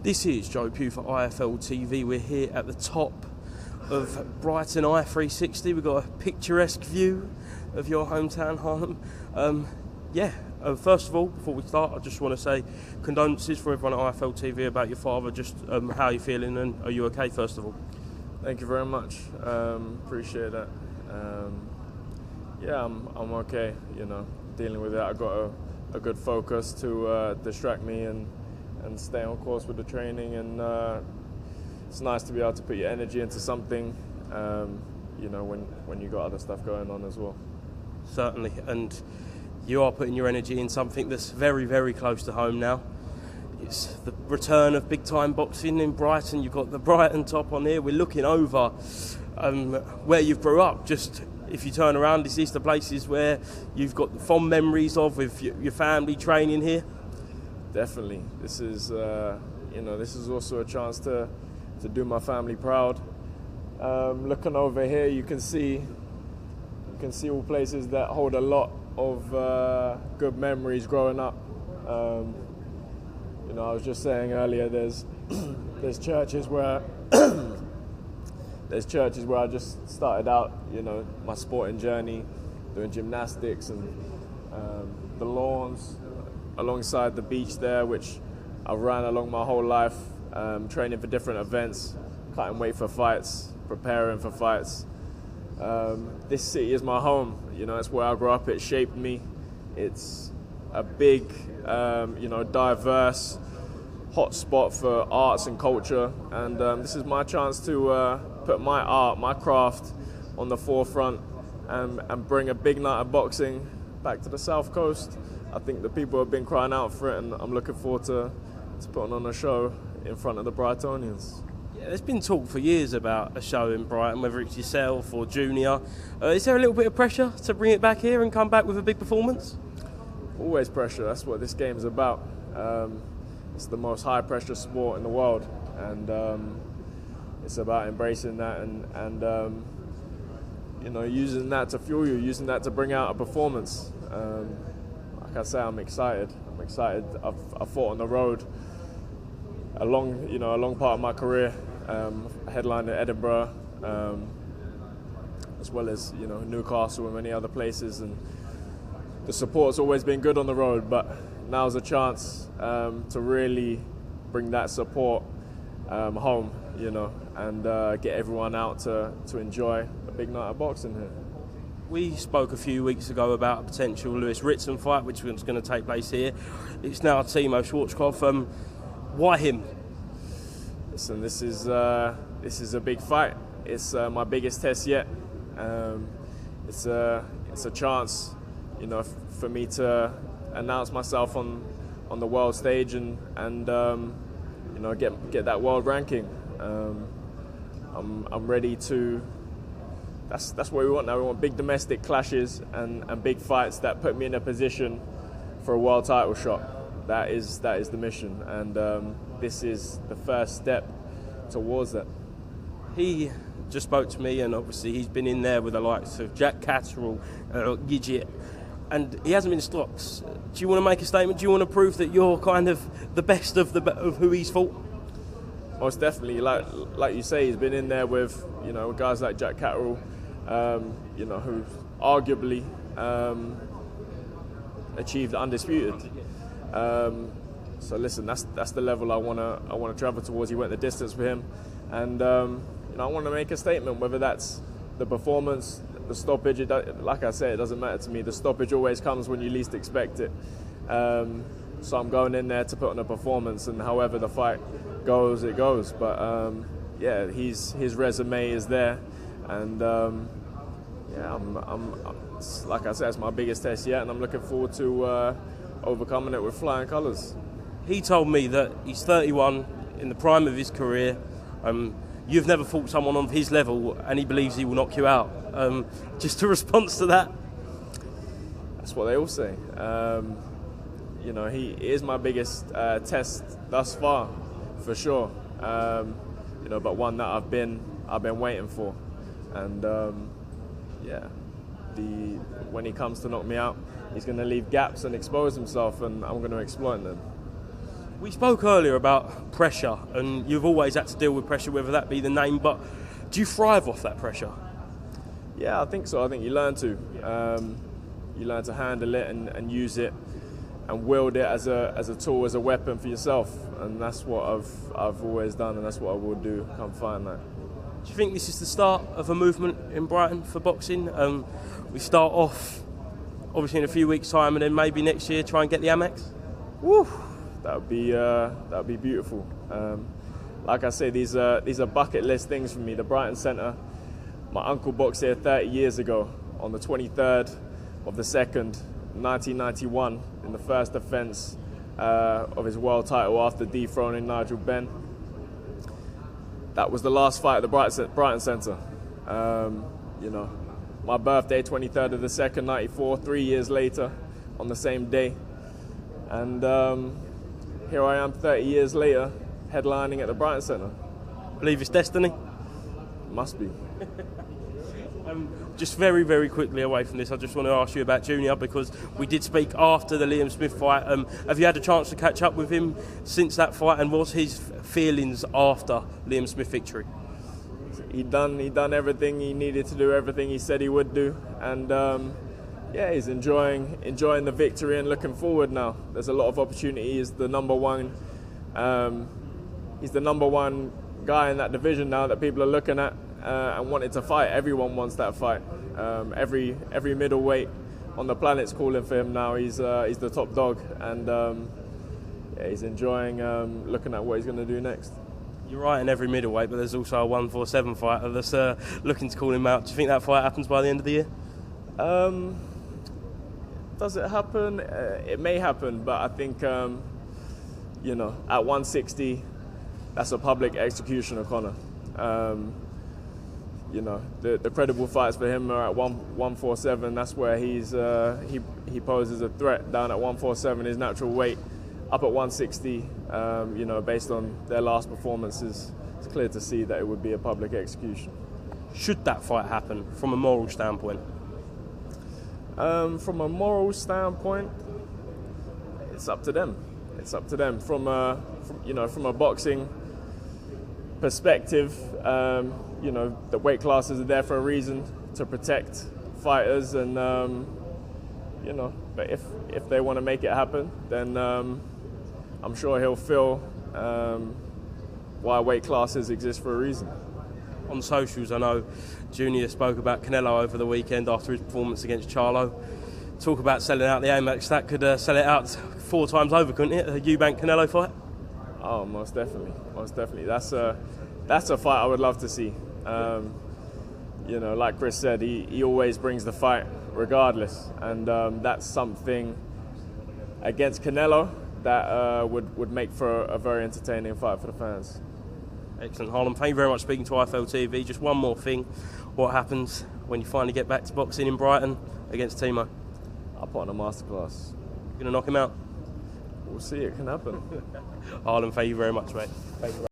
This is Joe Pugh for IFL TV. We're here at the top of Brighton I-360. We've got a picturesque view of your hometown, Harlem. First of all, before we start, I just want to say condolences for everyone at IFL TV about your father. Just how are you feeling, and are you okay, first of all? Thank you very much. Appreciate that. I'm okay. You know, dealing with it. I got a good focus to distract me and stay on course with the training, and it's nice to be able to put your energy into something, when you got other stuff going on as well. Certainly, and you are putting your energy in something that's very, very close to home now. It's the return of big-time boxing in Brighton. You've got the Brighton top on here. We're looking over where you grew up. Just if you turn around, is this the places where you've got fond memories of with your family training here? Definitely. This is also a chance to do my family proud. Looking over here, you can see all places that hold a lot of good memories growing up. I was just saying earlier, there's churches where I just started out, my sporting journey, doing gymnastics and the lawns alongside the beach there, which I ran along my whole life, training for different events, cutting weight for fights, preparing for fights. This city is my home. It's where I grew up. It shaped me. It's a big, diverse hot spot for arts and culture, and this is my chance to put my art, my craft on the forefront and bring a big night of boxing back to the South Coast. I think the people have been crying out for it, and I'm looking forward to putting on a show in front of the Brightonians. Yeah, there's been talk for years about a show in Brighton, whether it's yourself or Junior. Is there a little bit of pressure to bring it back here and come back with a big performance? Always pressure. That's what this game's about. It's the most high-pressure sport in the world, and it's about embracing that and using that to fuel you, using that to bring out a performance. Like I say, I'm excited. I've fought on the road a long part of my career. Headlined at Edinburgh, as well as Newcastle and many other places, and the support's always been good on the road. But now's a chance to really bring that support home, and get everyone out to enjoy a big night of boxing here. We spoke a few weeks ago about a potential Lewis Ritson fight, which was going to take place here. It's now Timo Schwarzkopf. Why him? Listen, this is a big fight. It's my biggest test yet. It's a chance, for me to announce myself on the world stage and get that world ranking. I'm ready to. That's what we want now. We want big domestic clashes and big fights that put me in a position for a world title shot. That is the mission, and this is the first step towards that. He just spoke to me, and obviously he's been in there with the likes of Jack Catterall, Gidget, and he hasn't been stopped. Do you want to make a statement? Do you want to prove that you're kind of the best of who he's fought? Most definitely. Like you say, he's been in there with guys like Jack Catterall, who arguably achieved undisputed. So listen, that's the level I want to travel towards. He went the distance for him, and I want to make a statement. Whether that's the performance, the stoppage, like I said, it doesn't matter to me. The stoppage always comes when you least expect it. So I'm going in there to put on a performance, and however the fight goes, it goes. But his resume is there, and I'm like I said, it's my biggest test yet, and I'm looking forward to overcoming it with flying colours. He told me that he's 31, in the prime of his career. You've never fought someone of his level, and he believes he will knock you out. Just a response to that? That's what they all say. He is my biggest test thus far, for sure. But one that I've been waiting for, and when he comes to knock me out, he's going to leave gaps and expose himself, and I'm going to exploit them. We spoke earlier about pressure, and you've always had to deal with pressure, whether that be the name, but do you thrive off that pressure? Yeah, I think so. I think you learn to. You learn to handle it and use it and wield it as a tool, as a weapon for yourself. And that's what I've always done, and that's what I will do come fight night. Do you think this is the start of a movement in Brighton for boxing? We start off, obviously, in a few weeks' time, and then maybe next year try and get the Amex? Woo! That would be beautiful. Like I say, these are bucket list things for me. The Brighton Centre. My uncle boxed here 30 years ago on the 23rd of the 2nd, 1991, in the first defence of his world title after dethroning Nigel Benn. That was the last fight at the Brighton Centre. You know, my birthday, 23rd of the 2nd, 94, 3 years later on the same day. And here I am 30 years later, headlining at the Brighton Centre. Believe it's destiny? Must be. Just very, very quickly away from this, I just want to ask you about Junior, because we did speak after the Liam Smith fight. Have you had a chance to catch up with him since that fight, and what's his feelings after Liam Smith victory? He done everything he needed to do, everything he said he would do, and yeah, he's enjoying the victory and looking forward now. There's a lot of opportunity. He's the number one guy in that division now that people are looking at and wanting to fight. Everyone wants that fight. Every middleweight on the planet's calling for him now. He's the top dog, and yeah, he's enjoying looking at what he's going to do next. You're right in every middleweight, but there's also a 147 fighter that's looking to call him out. Do you think that fight happens by the end of the year? Does it happen? It may happen, but I think you know, at 160, that's a public execution of Conor. You know, the credible fights for him are at 147. That's where he poses a threat. Down at 147, his natural weight. Up at 160, you know, based on their last performances, it's clear to see that it would be a public execution. Should that fight happen from a moral standpoint? From a moral standpoint, it's up to them. It's up to them. From a boxing perspective, you know, the weight classes are there for a reason, to protect fighters, and you know, but if they want to make it happen, then I'm sure he'll feel why weight classes exist for a reason. On socials, I know Junior spoke about Canelo over the weekend after his performance against Charlo. Talk about selling out the Amex. That could sell it out 4 times over, couldn't it? A Eubank Canelo fight. Oh, most definitely, most definitely. That's a fight I would love to see. You know, like Chris said, he always brings the fight regardless, and that's something against Canelo that would make for a very entertaining fight for the fans. Excellent, Harlem. Thank you very much for speaking to IFL TV. Just one more thing. What happens when you finally get back to boxing in Brighton against Timo? I'll put on a masterclass. You're going to knock him out? We'll see. It can happen. Harlem, thank you very much, mate. Thank you.